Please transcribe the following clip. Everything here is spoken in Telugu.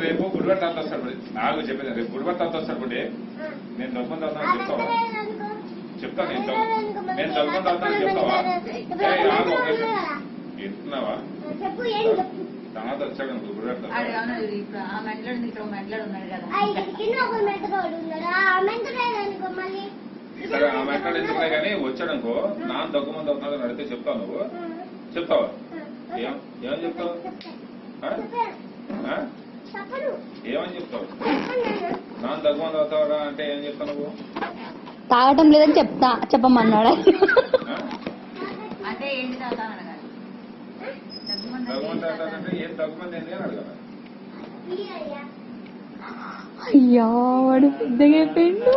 రేపు గుడివాడ తాత వస్తాడు నాకు చెప్పేది రేపు గుడివాడ తాత వస్తాడు బుడ్డి నేను దగ్గుమంది అవుతాను చెప్తావా చెప్తా నేను దగ్గుమంది అవుతాను చెప్తావా ఎత్తున్నావా తాత వచ్చాడు అనుకో గుడివాడ సరే ఆ మెట్టడు ఎందుకులే కానీ వచ్చాడు అనుకో నాన్న దగ్గుమంది అవుతున్నాడు అడిగితే చెప్తావు నువ్వు చెప్తావా ఏమని చెప్తావు ఏమని చెప్తావు నాన్న దగ్గుమంది అవుతావా అంటే ఏం చెప్తావు నువ్వు తాగటం లేదని చెప్పమన్నాడా దగ్గుమంది అవుతానంటే ఏం దగ్గుమంది ఏంటి అని అడగాలి అయ్యా వాడు పెద్దగా అయిపోయిండు